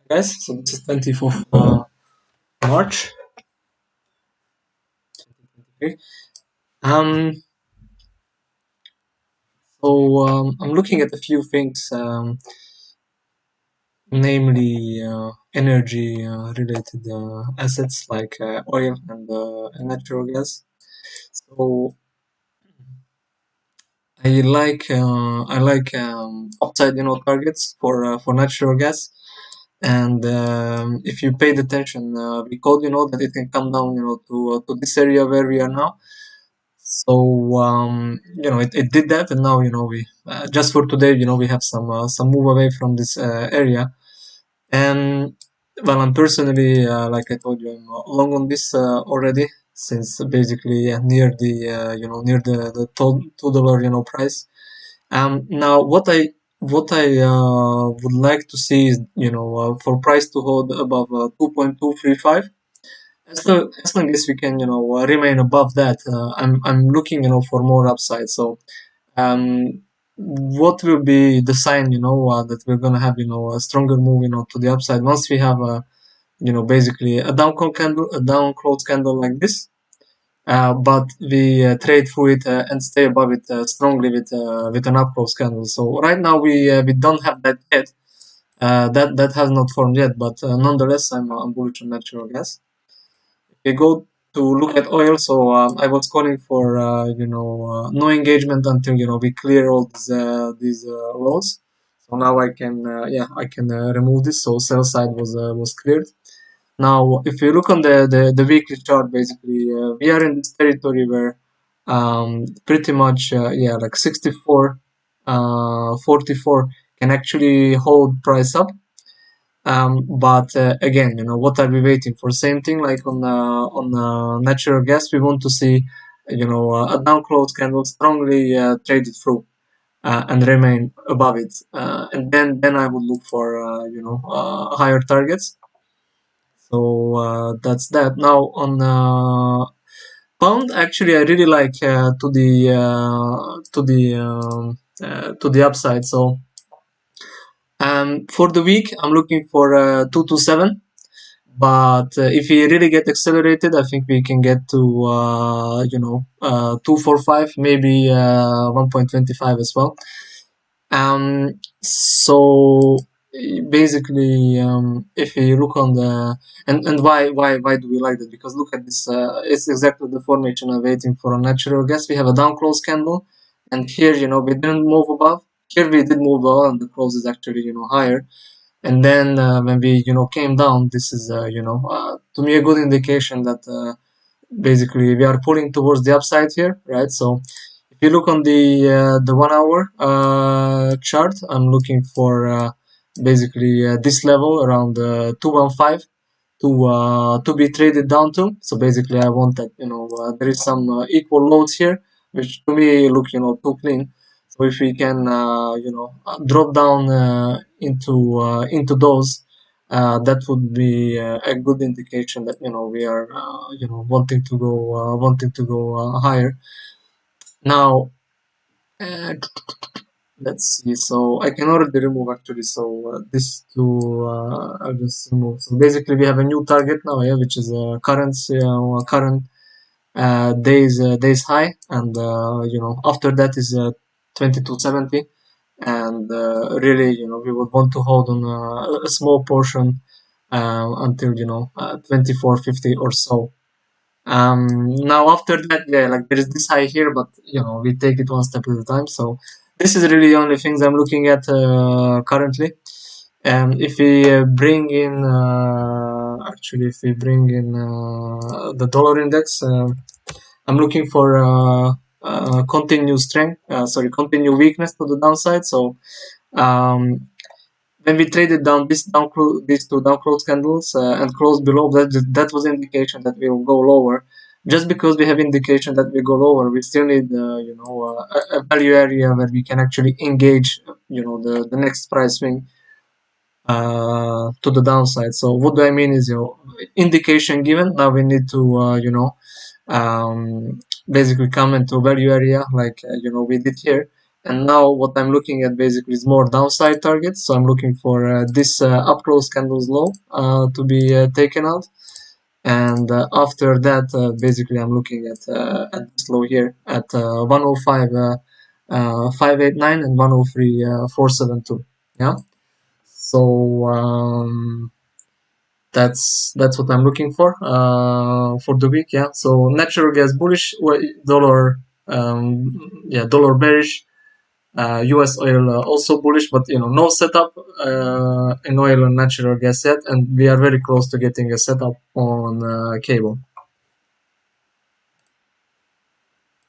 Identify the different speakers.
Speaker 1: Guys, so this is 24th March 2023. I'm looking at a few things, namely energy related assets like oil and natural gas. So I like upside targets for natural gas. And if you paid attention, we called that it can come down to this area where we are now. So it did that, and now we just for today we have some move away from this area. And well, I'm personally like I told you, I'm long on this already since basically near the near the $2 price. Now what I would like to see is for price to hold above 2.235. As long as we can remain above that, I'm looking for more upside. So um, what will be the sign that we're gonna have a stronger move to the upside once we have a basically a down close candle like this, but we trade through it and stay above it strongly with an up close candle. So right now we don't have that yet. That has not formed yet, but nonetheless I'm bullish on natural gas. We go to look at oil. So I was calling for no engagement until we clear all these lows. So now I can remove this. So sell side was cleared. Now if you look on the weekly chart, basically we are in this territory where pretty much like 64 44 can actually hold price up. But again, what are we waiting for? Same thing like on natural gas. We want to see, a down close candle strongly traded through and remain above it, and then I would look for higher targets. So that's that. Now on pound, actually, I really like to the upside. So for the week, I'm looking for 227. But if we really get accelerated, I think we can get to 245, maybe 1.25 as well. So basically, if you look on the and why do we like that? Because look at this, it's exactly the formation of waiting for a natural gas. We have a down close candle, and here we didn't move above. Here we did move above, and the close is actually higher. And then when we came down, this is to me a good indication that basically we are pulling towards the upside here, right? So if you look on the 1 hour chart, I'm looking for basically this level around 215 to be traded down to. So basically I want that there is some equal loads here, which to me look too clean. So if we can drop down into those, that would be a good indication that we are wanting to go higher. Now let's see. So I can already remove actually. So this two I'll just remove. So basically we have a new target now, yeah, which is current days high, and after that is 2270, and really we would want to hold on a small portion until 2450 or so. Now after that, yeah, like there is this high here, but we take it one step at a time. So this is really the only things I'm looking at currently. And if we bring in the dollar index, I'm looking for continued strength, continued weakness to the downside. So when we traded down these two down close candles and closed below, that was indication that we will go lower. Just because we have indication that we go lower, we still need a value area where we can actually engage the next price swing to the downside. So what do I mean is indication given. Now we need to basically come into value area like we did here, And now what I'm looking at basically is more downside targets. So I'm looking for this up close candles low to be taken out. And after that, basically I'm looking at this low here at 105 589 and 103 472. Yeah. So that's what I'm looking for the week. Yeah. So natural gas bullish, dollar dollar bearish, US oil also bullish, but no setup in oil and natural gas yet, and we are very close to getting a setup on cable.